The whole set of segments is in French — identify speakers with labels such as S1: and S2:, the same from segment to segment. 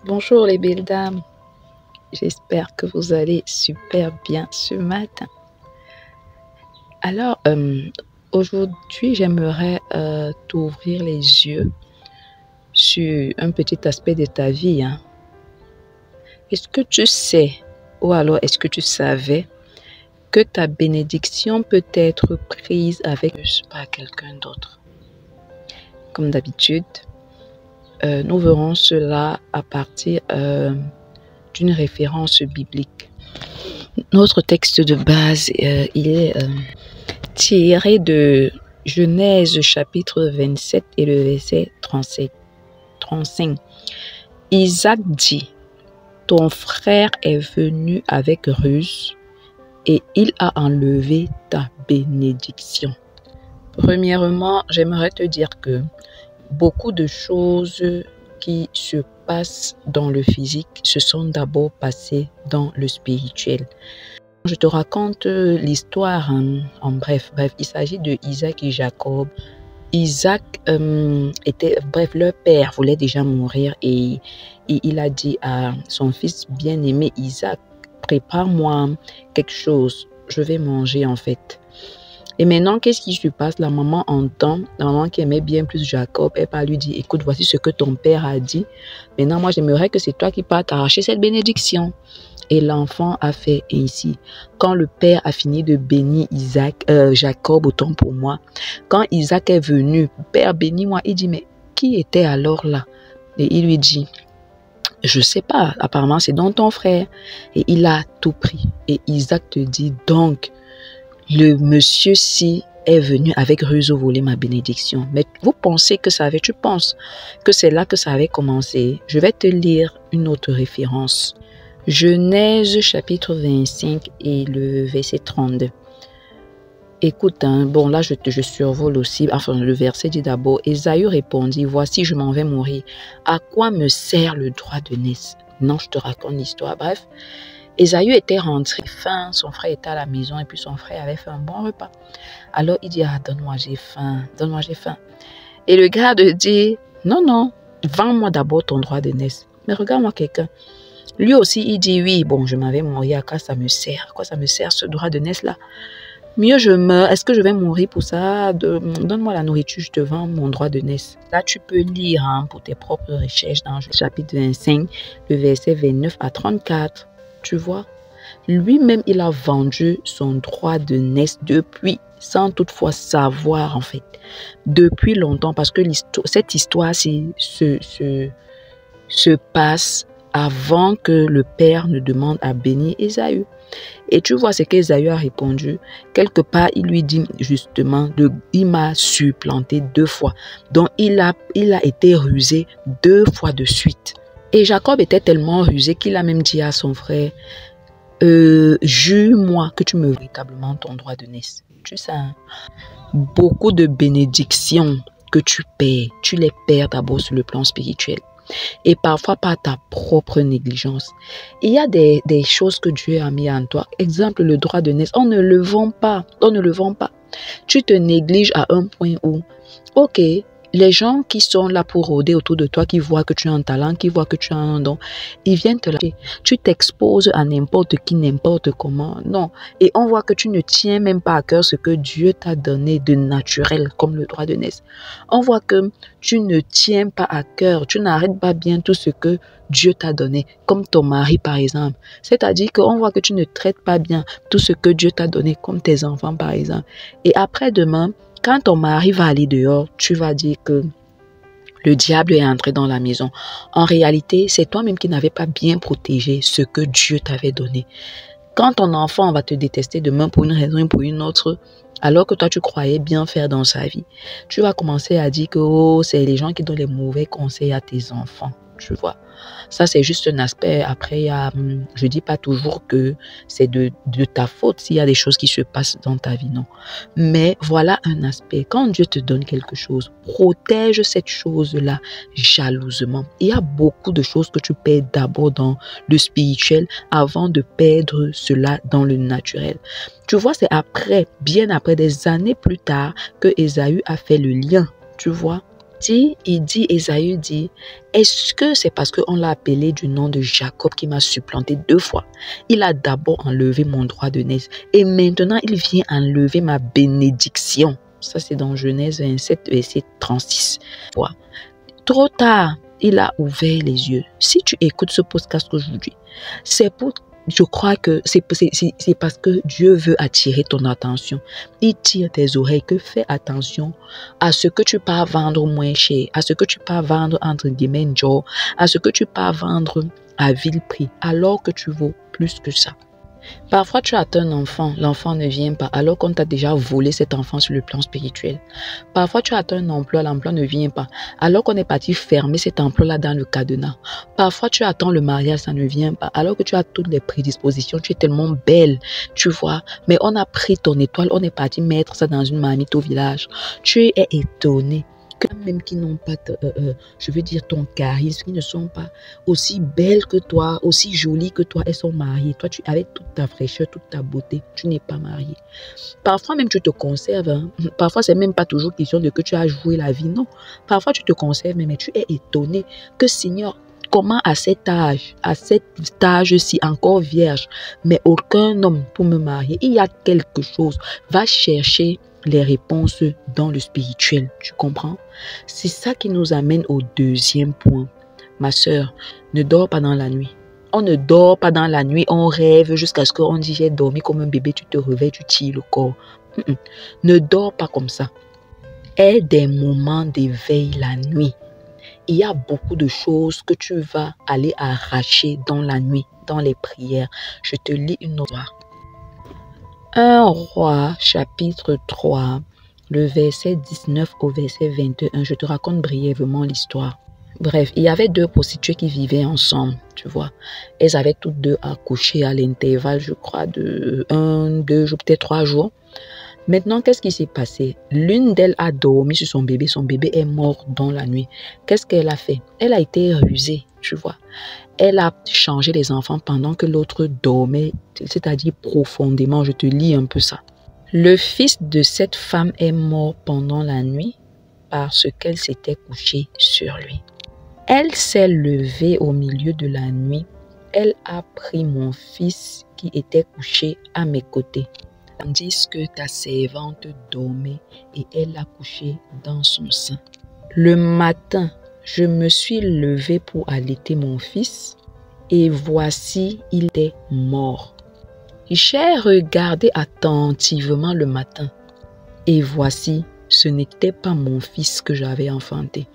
S1: Bonjour les belles dames, j'espère que vous allez super bien ce matin. Alors, aujourd'hui, j'aimerais t'ouvrir les yeux sur un petit aspect de ta vie. Est-ce que tu sais, ou alors est-ce que tu savais que ta bénédiction peut être prise avec par quelqu'un d'autre? Comme d'habitude, nous verrons cela à partir d'une référence biblique. Notre texte de base, il est tiré de Genèse chapitre 27 et le verset 35. Isaac dit, ton frère est venu avec ruse et il a enlevé ta bénédiction. Premièrement, j'aimerais te dire que beaucoup de choses qui se passent dans le physique se sont d'abord passées dans le spirituel. Je te raconte l'histoire en bref. Il s'agit de Isaac et Jacob. Isaac leur père voulait déjà mourir et il a dit à son fils bien-aimé Isaac, prépare-moi quelque chose, je vais manger en fait. Et maintenant, qu'est-ce qui se passe? La maman entend, la maman qui aimait bien plus Jacob, elle va lui dire, écoute, voici ce que ton père a dit. Maintenant, moi, j'aimerais que c'est toi qui partes arracher cette bénédiction. Et l'enfant a fait ainsi. Quand le père a fini de bénir Jacob, autant pour moi, quand Isaac est venu, père bénis-moi, il dit, mais qui était alors là? Et il lui dit, je sais pas, apparemment c'est donc ton frère. Et il a tout pris. Et Isaac te dit, donc, le monsieur-ci est venu avec ruse voler ma bénédiction. Mais vous pensez que ça avait, tu penses que c'est là que ça avait commencé. Je vais te lire une autre référence. Genèse chapitre 25 et le verset 32. Écoute, bon là je survole aussi, enfin le verset dit d'abord, Ésaü répondit, voici je m'en vais mourir. À quoi me sert le droit de naissance? Non, je te raconte l'histoire, bref. Ésaü était rentré faim, son frère était à la maison et puis son frère avait fait un bon repas. Alors il dit, ah donne-moi j'ai faim, donne-moi j'ai faim. Et le garde dit, non, vends-moi d'abord ton droit de naissance. Mais regarde-moi quelqu'un. Lui aussi, il dit, oui, bon, je m'avais mourir, à quoi ça me sert? À quoi ça me sert ce droit de naissance là? Mieux je meurs, est-ce que je vais mourir pour ça? Donne-moi la nourriture, je te vends mon droit de naissance. Là, tu peux lire pour tes propres recherches dans le chapitre 25, le verset 29 à 34. Tu vois? Lui-même, il a vendu son droit de naissance depuis, sans toutefois savoir en fait, depuis longtemps, parce que cette histoire se passe avant que le père ne demande à bénir Ésaü. Et tu vois ce qu'Ésaü a répondu. Quelque part, il lui dit justement, il m'a supplanté 2 fois. Donc, il a été rusé 2 fois de suite. Et Jacob était tellement rusé qu'il a même dit à son frère, jure-moi que tu me véritablement ton droit de naissance. Tu sais, beaucoup de bénédictions que tu perds, tu les perds d'abord sur le plan spirituel. Et parfois par ta propre négligence. Il y a des choses que Dieu a mis en toi. Exemple, le droit de naissance. On ne le vend pas. On ne le vend pas. Tu te négliges à un point où, ok, les gens qui sont là pour rôder autour de toi, qui voient que tu as un talent, qui voient que tu as un don, ils viennent te lâcher. Tu t'exposes à n'importe qui, n'importe comment. Non. Et on voit que tu ne tiens même pas à cœur ce que Dieu t'a donné de naturel, comme le droit de naissance. On voit que tu ne tiens pas à cœur, tu n'arrêtes pas bien tout ce que Dieu t'a donné, comme ton mari par exemple. C'est-à-dire qu'on voit que tu ne traites pas bien tout ce que Dieu t'a donné, comme tes enfants par exemple. Et après-demain, quand ton mari va aller dehors, tu vas dire que le diable est entré dans la maison. En réalité, c'est toi-même qui n'avais pas bien protégé ce que Dieu t'avait donné. Quand ton enfant va te détester demain pour une raison ou pour une autre, alors que toi tu croyais bien faire dans sa vie, tu vas commencer à dire que oh, c'est les gens qui donnent les mauvais conseils à tes enfants. Tu vois, ça c'est juste un aspect. Après, je dis pas toujours que c'est de ta faute s'il y a des choses qui se passent dans ta vie, non. Mais voilà un aspect. Quand Dieu te donne quelque chose, protège cette chose-là jalousement. Il y a beaucoup de choses que tu perds d'abord dans le spirituel avant de perdre cela dans le naturel. Tu vois, c'est après, bien après, des années plus tard, que Ésaü a fait le lien. Tu vois. Ésaü dit, est-ce que c'est parce qu'on l'a appelé du nom de Jacob qui m'a supplanté 2 fois? Il a d'abord enlevé mon droit de naissance et maintenant il vient enlever ma bénédiction. Ça c'est dans Genèse 27, verset 36. Trop tard, il a ouvert les yeux. Si tu écoutes ce podcast aujourd'hui, je crois que c'est parce que Dieu veut attirer ton attention. Il tire tes oreilles que fais attention à ce que tu peux vendre moins cher, à ce que tu peux vendre entre guillemets Joe, à ce que tu peux vendre à vil prix, alors que tu vaux plus que ça. Parfois, tu attends un enfant, l'enfant ne vient pas, alors qu'on t'a déjà volé cet enfant sur le plan spirituel. Parfois, tu attends un emploi, l'emploi ne vient pas, alors qu'on est parti fermer cet emploi-là dans le cadenas. Parfois, tu attends le mariage, ça ne vient pas, alors que tu as toutes les prédispositions, tu es tellement belle, tu vois. Mais on a pris ton étoile, on est parti mettre ça dans une marmite au village. Tu es étonné. Même qui n'ont pas, je veux dire, ton charisme, qui ne sont pas aussi belles que toi, aussi jolies que toi, elles sont mariées. Toi, avec toute ta fraîcheur, toute ta beauté, tu n'es pas mariée. Parfois même, tu te conserves. Hein. Parfois, c'est même pas toujours question de que tu as joué la vie, non. Parfois, tu te conserves, mais tu es étonné que Seigneur, comment à cet âge-ci, encore vierge, mais aucun homme pour me marier. Il y a quelque chose. Va chercher les réponses dans le spirituel, tu comprends? C'est ça qui nous amène au deuxième point. Ma sœur, ne dors pas dans la nuit. On ne dort pas dans la nuit, on rêve jusqu'à ce qu'on dise j'ai dormi comme un bébé, tu te réveilles, tu tires le corps. Ne dors pas comme ça. Aie des moments d'éveil la nuit. Il y a beaucoup de choses que tu vas aller arracher dans la nuit, dans les prières. Je te lis une autre. 1 Roi, chapitre 3, le verset 19 au verset 21. Je te raconte brièvement l'histoire. Bref, il y avait 2 prostituées qui vivaient ensemble, tu vois. Elles avaient toutes 2 accouché à l'intervalle, je crois, de 1, 2 jours, peut-être 3 jours. Maintenant, qu'est-ce qui s'est passé? L'une d'elles a dormi sur son bébé est mort dans la nuit. Qu'est-ce qu'elle a fait? Elle a été rusée, tu vois. Elle a changé les enfants pendant que l'autre dormait, c'est-à-dire profondément. Je te lis un peu ça. Le fils de cette femme est mort pendant la nuit parce qu'elle s'était couchée sur lui. Elle s'est levée au milieu de la nuit. Elle a pris mon fils qui était couché à mes côtés, tandis que ta servante dormait et elle l'a couché dans son sein. Le matin, je me suis levée pour allaiter mon fils et voici, il était mort. J'ai regardé attentivement le matin et voici, ce n'était pas mon fils que j'avais enfanté.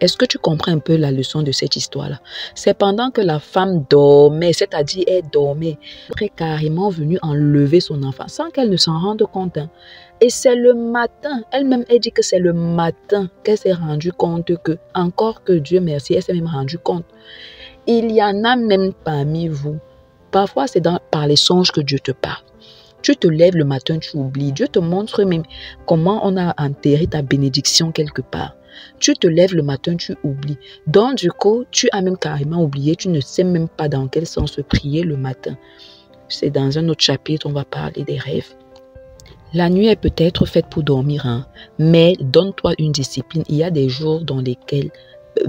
S1: Est-ce que tu comprends un peu la leçon de cette histoire-là? C'est pendant que la femme dormait, c'est-à-dire elle dormait, elle est carrément venue enlever son enfant sans qu'elle ne s'en rende compte. Hein. Et c'est le matin, elle-même elle dit que c'est le matin qu'elle s'est rendue compte que, encore que Dieu merci, elle s'est même rendue compte. Il y en a même parmi vous. Parfois c'est par les songes que Dieu te parle. Tu te lèves le matin, tu oublies. Dieu te montre même comment on a enterré ta bénédiction quelque part. Tu te lèves le matin, tu oublies. Donc du coup, tu as même carrément oublié. Tu ne sais même pas dans quel sens prier le matin. C'est dans un autre chapitre, on va parler des rêves. La nuit est peut-être faite pour dormir, hein, mais donne-toi une discipline. Il y a des jours dans lesquels...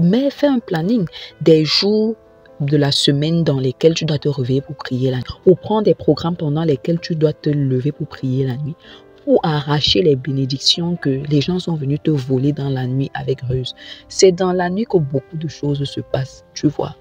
S1: Mais fais un planning. Des jours de la semaine dans lesquels tu dois te réveiller pour prier la nuit. Ou prends des programmes pendant lesquels tu dois te lever pour prier la nuit. Pour arracher les bénédictions que les gens sont venus te voler dans la nuit avec ruse. C'est dans la nuit que beaucoup de choses se passent, tu vois.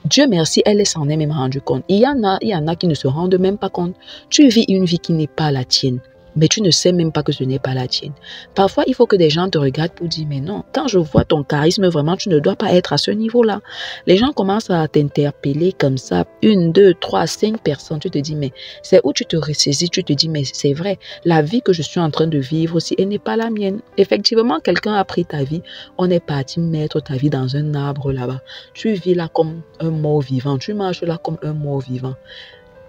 S1: Dieu merci, elle s'en est même rendue compte. Il y en a qui ne se rendent même pas compte. Tu vis une vie qui n'est pas la tienne. Mais tu ne sais même pas que ce n'est pas la tienne. Parfois, il faut que des gens te regardent pour dire, mais non, quand je vois ton charisme, vraiment, tu ne dois pas être à ce niveau-là. Les gens commencent à t'interpeller comme ça, 1, 2, 3, 5 personnes. Tu te dis, mais c'est où tu te ressaisis, tu te dis, mais c'est vrai, la vie que je suis en train de vivre aussi, elle n'est pas la mienne. Effectivement, quelqu'un a pris ta vie, on est parti mettre ta vie dans un arbre là-bas. Tu vis là comme un mort vivant, tu marches là comme un mort vivant.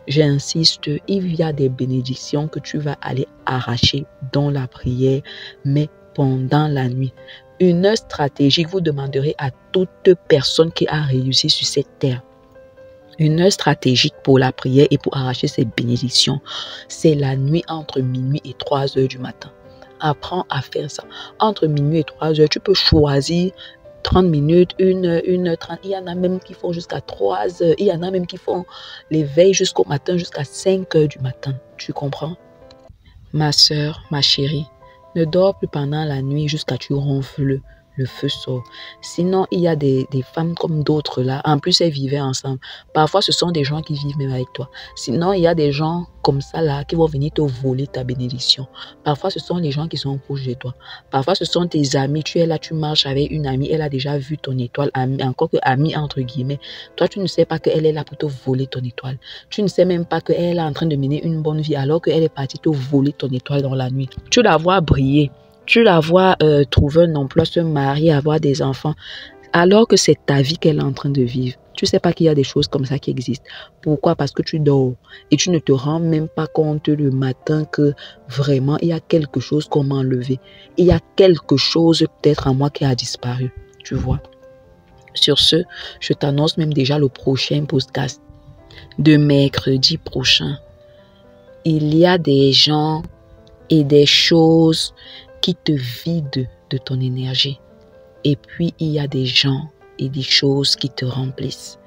S1: J'insiste, il y a des bénédictions que tu vas aller arracher dans la prière, mais pendant la nuit. Une stratégie que vous demanderez à toute personne qui a réussi sur cette terre. Une heure stratégique pour la prière et pour arracher ces bénédictions, c'est la nuit entre minuit et 3 heures du matin. Apprends à faire ça. Entre minuit et 3 heures, tu peux choisir 30 minutes, 1 heure 30. Il y en a même qui font jusqu'à 3 heures. Il y en a même qui font les veilles jusqu'au matin, jusqu'à 5 heures du matin. Tu comprends? Ma soeur, ma chérie, ne dors plus pendant la nuit jusqu'à ce que tu ronfles. Le feu sort. Sinon, il y a des femmes comme d'autres là. En plus, elles vivaient ensemble. Parfois, ce sont des gens qui vivent même avec toi. Sinon, il y a des gens comme ça là qui vont venir te voler ta bénédiction. Parfois, ce sont les gens qui sont proches de toi. Parfois, ce sont tes amis. Tu es là, tu marches avec une amie. Elle a déjà vu ton étoile. Encore que amie entre guillemets. Toi, tu ne sais pas qu'elle est là pour te voler ton étoile. Tu ne sais même pas qu'elle est en train de mener une bonne vie alors qu'elle est partie te voler ton étoile dans la nuit. Tu la vois briller. Tu la vois trouver un emploi, se marier, avoir des enfants, alors que c'est ta vie qu'elle est en train de vivre. Tu ne sais pas qu'il y a des choses comme ça qui existent. Pourquoi? Parce que tu dors et tu ne te rends même pas compte le matin que vraiment il y a quelque chose qu'on m'a enlevé. Il y a quelque chose peut-être en moi qui a disparu. Tu vois? Sur ce, je t'annonce même déjà le prochain podcast de mercredi prochain. Il y a des gens et des choses qui te vident de ton énergie. Et puis, il y a des gens et des choses qui te remplissent.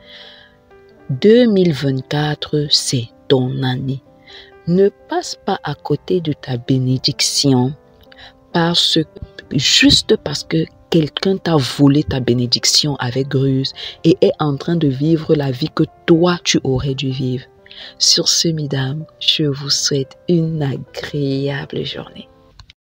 S1: 2024, c'est ton année. Ne passe pas à côté de ta bénédiction juste parce que quelqu'un t'a volé ta bénédiction avec ruse et est en train de vivre la vie que toi, tu aurais dû vivre. Sur ce, mesdames, je vous souhaite une agréable journée.